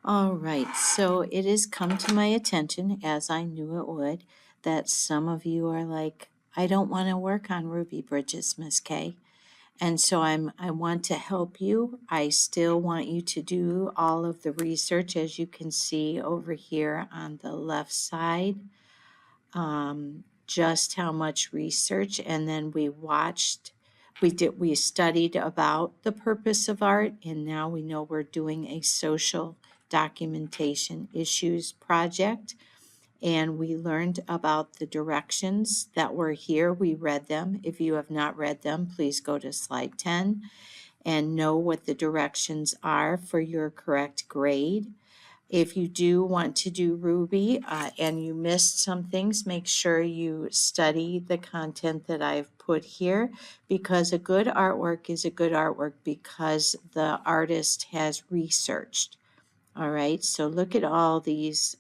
All right, so it has come to my attention, as I knew it would, that some of you are like, I don't want to work on Ruby Bridges, Miss Kay. And so I want to help you. I still want you to do all of the research, as you can see over here on the left side, just how much research. And then we studied about the purpose of art, and now we know we're doing a social documentation issues project. And we learned about the directions that were here. We read them. If you have not read them, please go to slide 10 and know what the directions are for your correct grade. If you do want to do Ruby and you missed some things, make sure you study the content that I've put here, because a good artwork is a good artwork because the artist has researched. All right, so look at all these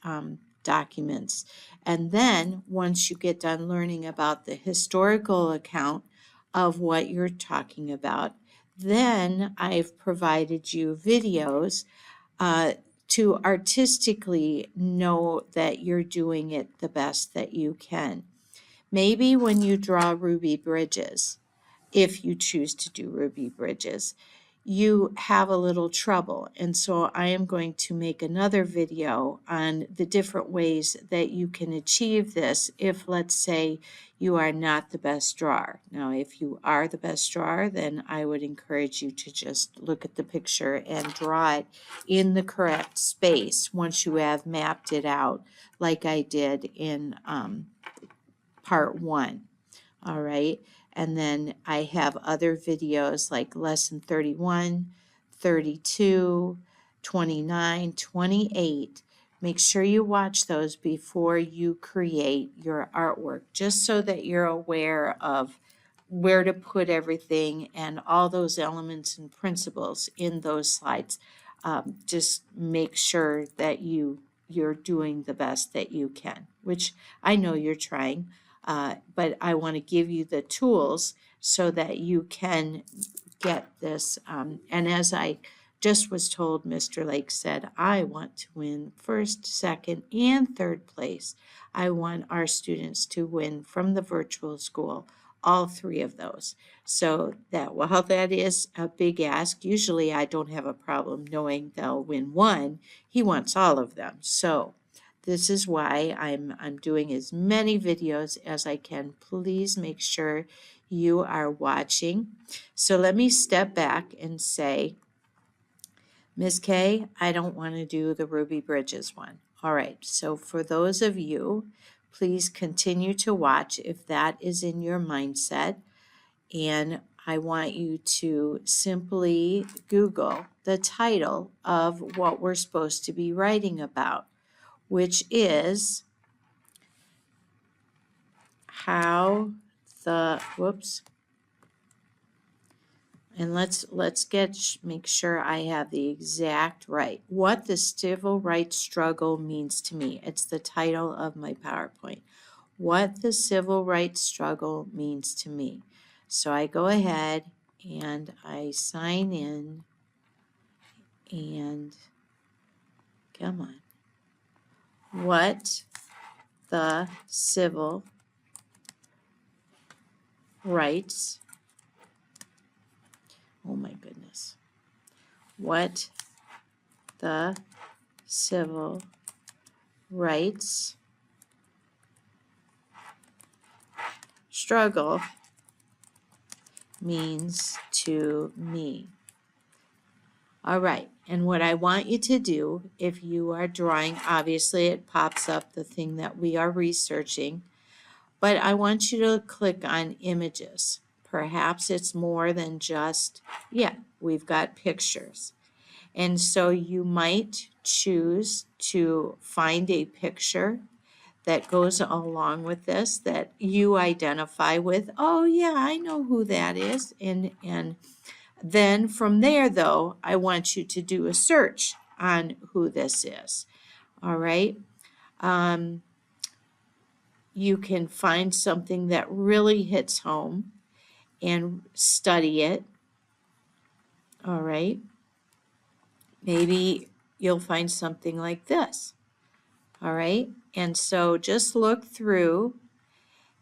documents. And then once you get done learning about the historical account of what you're talking about, then I've provided you videos to artistically know that you're doing it the best that you can. Maybe when you draw Ruby Bridges, if you choose to do Ruby Bridges, you have a little trouble. And so I am going to make another video on the different ways that you can achieve this if, let's say, you are not the best drawer. Now, if you are the best drawer, then I would encourage you to just look at the picture and draw it in the correct space once you have mapped it out, like I did in part 1. All right. And then I have other videos like lesson 31, 32, 29, 28. Make sure you watch those before you create your artwork, just so that you're aware of where to put everything and all those elements and principles in those slides. Just make sure that you're doing the best that you can, which I know you're trying. But I want to give you the tools so that you can get this. And as I just was told, Mr. Lake said, I want to win first, second, and third place. I want our students to win from the virtual school, all 3 of those. So that, while that is a big ask, usually I don't have a problem knowing they'll win 1. He wants all of them. So this is why I'm doing as many videos as I can. Please make sure you are watching. So let me step back and say, Ms. Kay, I don't want to do the Ruby Bridges one. All right, so for those of you, please continue to watch if that is in your mindset. And I want you to simply Google the title of what we're supposed to be writing about, which is how the, whoops, and let's make sure I have the exact right. What the civil rights struggle means to me. It's the title of my PowerPoint. What the civil rights struggle means to me. So I go ahead and I sign in and come on. What the civil rights, oh my goodness, what the civil rights struggle means to me. All right, and what I want you to do, if you are drawing, obviously it pops up the thing that we are researching, but I want you to click on images. Perhaps it's more than just, yeah, we've got pictures. And so you might choose to find a picture that goes along with this that you identify with. Oh yeah, I know who that is. And then from there, though, I want you to do a search on who this is. All right. You can find something that really hits home and study it. All right. Maybe you'll find something like this. All right. And so just look through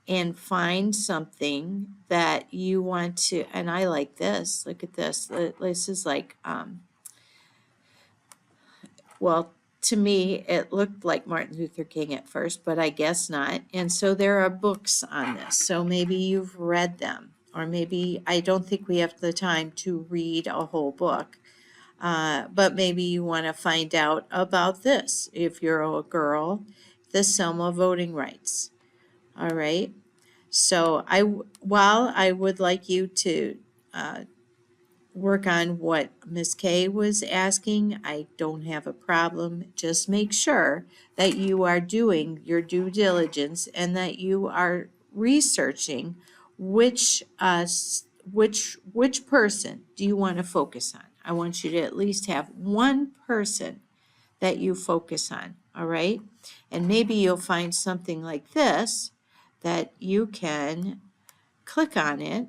and find something that you want to, and I like this. Look at this. This is like, well, to me, it looked like Martin Luther King at first, but I guess not. And so there are books on this. So maybe you've read them, or maybe I don't think we have the time to read a whole book. But maybe you want to find out about this. If you're a girl, the Selma voting rights. All right. So while I would like you to work on what Miss Kay was asking, I don't have a problem. Just make sure that you are doing your due diligence and that you are researching which person do you want to focus on. I want you to at least have one person that you focus on, all right? And maybe you'll find something like this that you can click on it.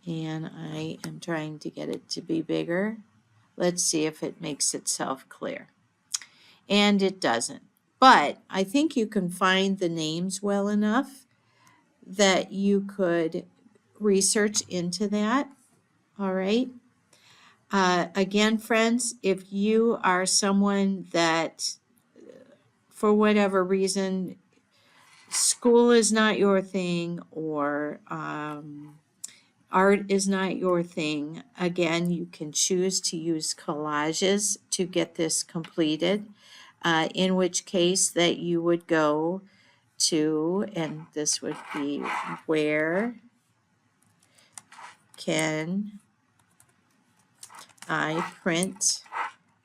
And I am trying to get it to be bigger. Let's see if it makes itself clear. And it doesn't. But I think you can find the names well enough that you could research into that. All right. Again, friends, if you are someone that, for whatever reason, school is not your thing, or art is not your thing, again, you can choose to use collages to get this completed, in which case that you would go to, and this would be, where can I print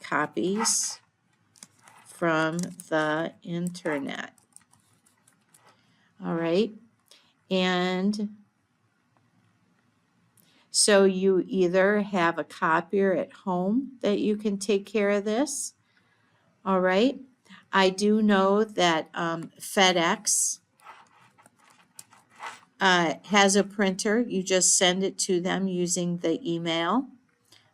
copies from the internet? All right. And so you either have a copier at home that you can take care of this. All right. I do know that FedEx has a printer. You just send it to them using the email.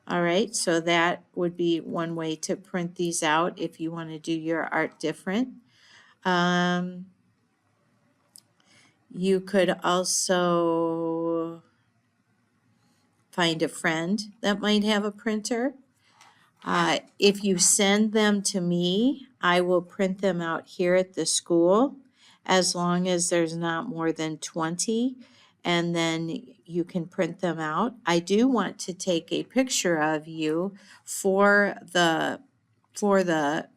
All right. So that would be one way to print these out if you want to do your art different. You could also find a friend that might have a printer. If you send them to me, I will print them out here at the school, as long as there's not more than 20, and then you can print them out. I do want to take a picture of you for the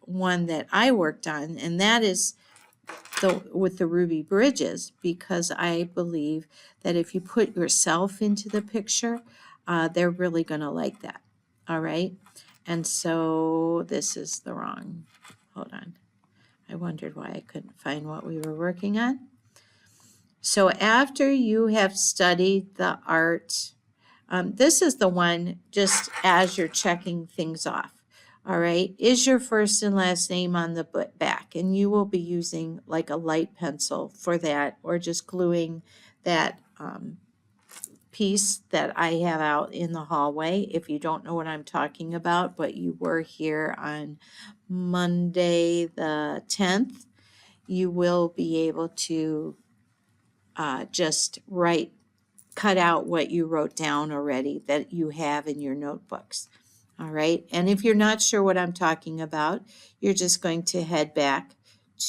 one that I worked on, and that is with the Ruby Bridges, because I believe that if you put yourself into the picture, they're really going to like that. All right. And so this is the wrong, hold on. I wondered why I couldn't find what we were working on. So after you have studied the art, this is the one just as you're checking things off. All right, is your first and last name on the back? And you will be using like a light pencil for that, or just gluing that piece that I have out in the hallway. If you don't know what I'm talking about, but you were here on Monday the 10th, you will be able to just cut out what you wrote down already that you have in your notebooks. All right. And if you're not sure what I'm talking about, you're just going to head back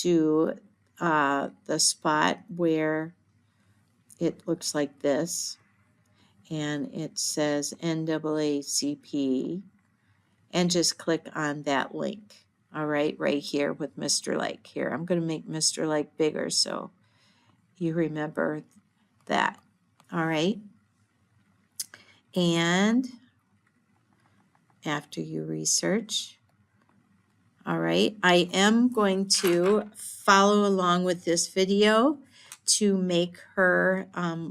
to the spot where it looks like this. And it says NAACP, and just click on that link. All right. Right here with Mr. Like here. I'm going to make Mr. Like bigger so you remember that. All right. And after you research, all right, I am going to follow along with this video to make her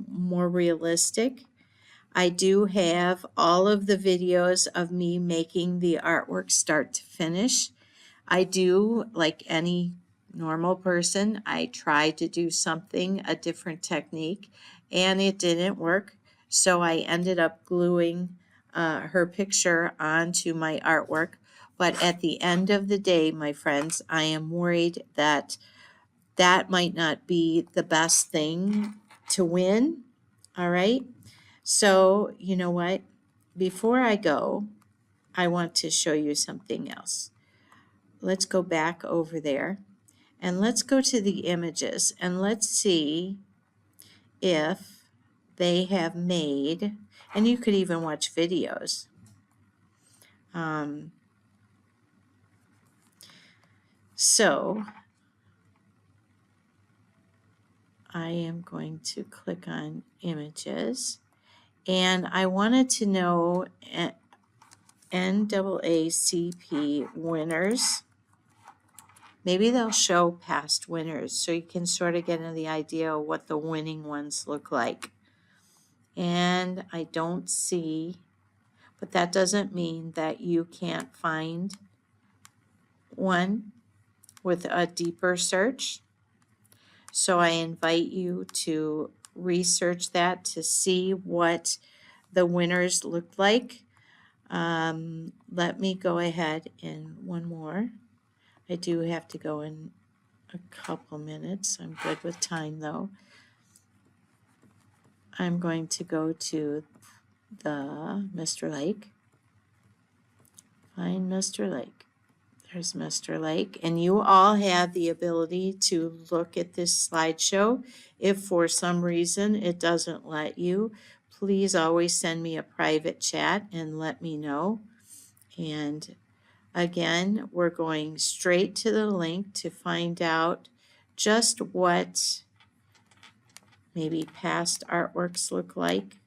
more realistic. I do have all of the videos of me making the artwork start to finish. I do, like any normal person, I tried to do something, a different technique, and it didn't work. So I ended up gluing her picture onto my artwork. But at the end of the day, my friends, I am worried that that might not be the best thing to win. All right. So, you know what? Before I go, I want to show you something else. Let's go back over there and let's go to the images and let's see if they have made, and you could even watch videos. So I am going to click on images, and I wanted to know NAACP winners. Maybe they'll show past winners so you can sort of get the idea of what the winning ones look like. And I don't see, but that doesn't mean that you can't find one with a deeper search. So I invite you to research that to see what the winners look like. Let me go ahead and one more. I do have to go in a couple minutes. I'm good with time though. I'm going to go to the Mr. Lake. Find Mr. Lake. There's Mr. Lake. And you all have the ability to look at this slideshow. If for some reason it doesn't let you, please always send me a private chat and let me know. And again, we're going straight to the link to find out just what maybe past artworks look like.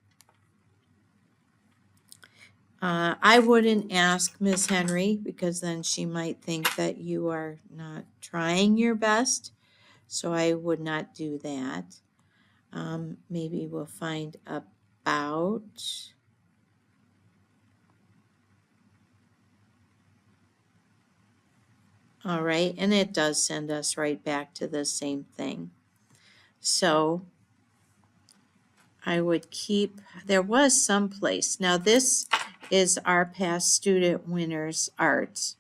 I wouldn't ask Ms. Henry because then she might think that you are not trying your best. So I would not do that. Maybe we'll find about. All right, and it does send us right back to the same thing. So I would keep, there was some place. Now this is our past student winners art.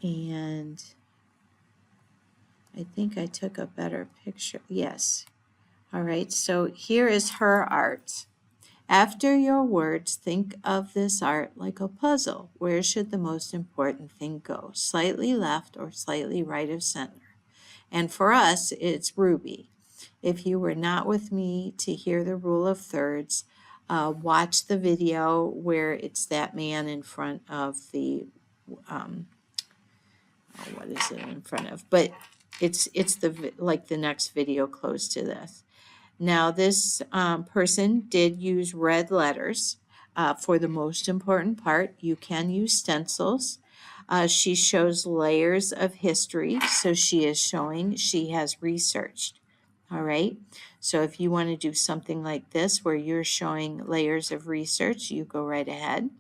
And I think I took a better picture. Yes. All right, so here is her art. After your words, think of this art like a puzzle. Where should the most important thing go? Slightly left or slightly right of center? And for us, it's Ruby. If you were not with me to hear the rule of thirds, watch the video where it's that man in front of the, what is it in front of? But it's the like the next video close to this. Now this person did use red letters for the most important part. You can use stencils. She shows layers of history, so she is showing she has researched. All right, so if you want to do something like this where you're showing layers of research, you go right ahead.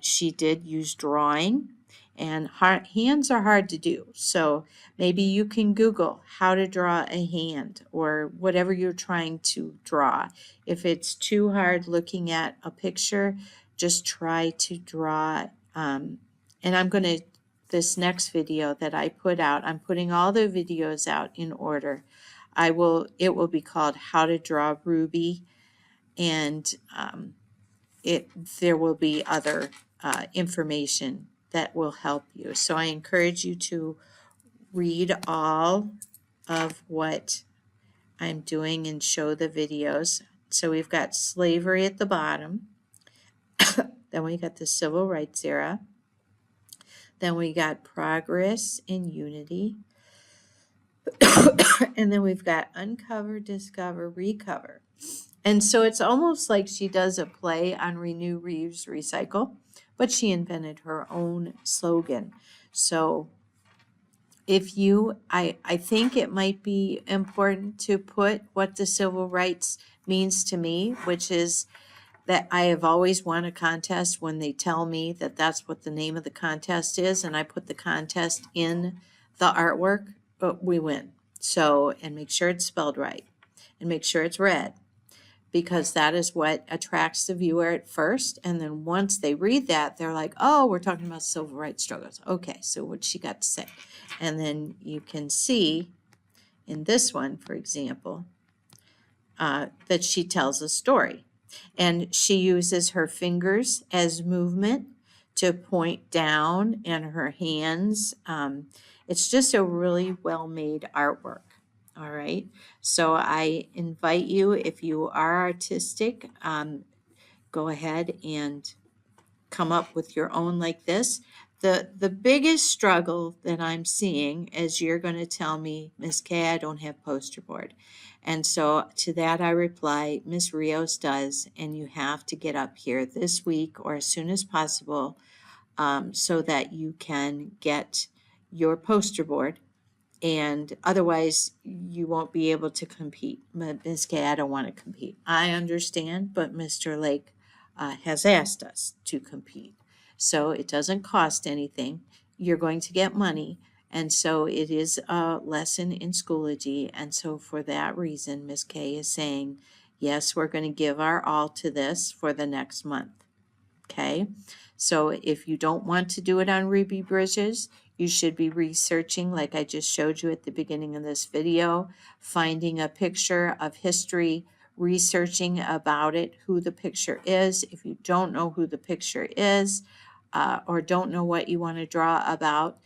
She did use drawing, and hands are hard to do. So maybe you can Google how to draw a hand or whatever you're trying to draw. If it's too hard looking at a picture, just try to draw. And I'm going to, this next video that I put out, I'm putting all the videos out in order. It will be called How to Draw Ruby, and there will be other information that will help you. So I encourage you to read all of what I'm doing and show the videos. So we've got slavery at the bottom. Then we got the civil rights era. Then we got progress and unity. And then we've got uncover, discover, recover. And so it's almost like she does a play on renew, reuse, recycle, but she invented her own slogan. So if you, I think it might be important to put what the civil rights means to me, which is that I have always won a contest when they tell me that that's what the name of the contest is, and I put the contest in the artwork, but we win. So, and make sure it's spelled right, and make sure it's red, because that is what attracts the viewer at first. And then once they read that, they're like, oh, we're talking about civil rights struggles. Okay, so what she got to say. And then you can see in this one, for example, that she tells a story. And she uses her fingers as movement to point down and her hands. It's just a really well-made artwork. All right. So I invite you, if you are artistic, go ahead and come up with your own like this. The biggest struggle that I'm seeing is you're going to tell me, Miss Kay, I don't have poster board. And so to that I reply, Miss Rios does, and you have to get up here this week or as soon as possible so that you can get your poster board. And otherwise you won't be able to compete. But Ms. Kay, I don't want to compete. I understand, but Mr. Lake has asked us to compete. So it doesn't cost anything. You're going to get money. And so it is a lesson in Schoology. And so for that reason, Ms. Kay is saying, yes, we're going to give our all to this for the next month. Okay, so if you don't want to do it on Ruby Bridges, you should be researching, like I just showed you at the beginning of this video, finding a picture of history, researching about it, who the picture is. If you don't know who the picture is or don't know what you want to draw about,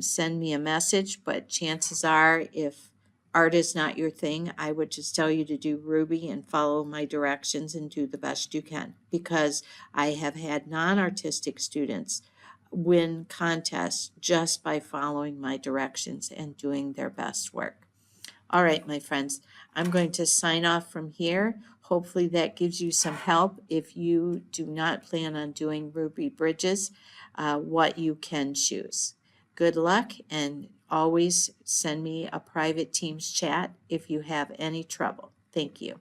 send me a message. But chances are, if art is not your thing, I would just tell you to do Ruby and follow my directions and do the best you can, because I have had non-artistic students win contests just by following my directions and doing their best work. All right, my friends, I'm going to sign off from here. Hopefully that gives you some help if you do not plan on doing Ruby Bridges, what you can choose. Good luck, and always send me a private Teams chat if you have any trouble. Thank you.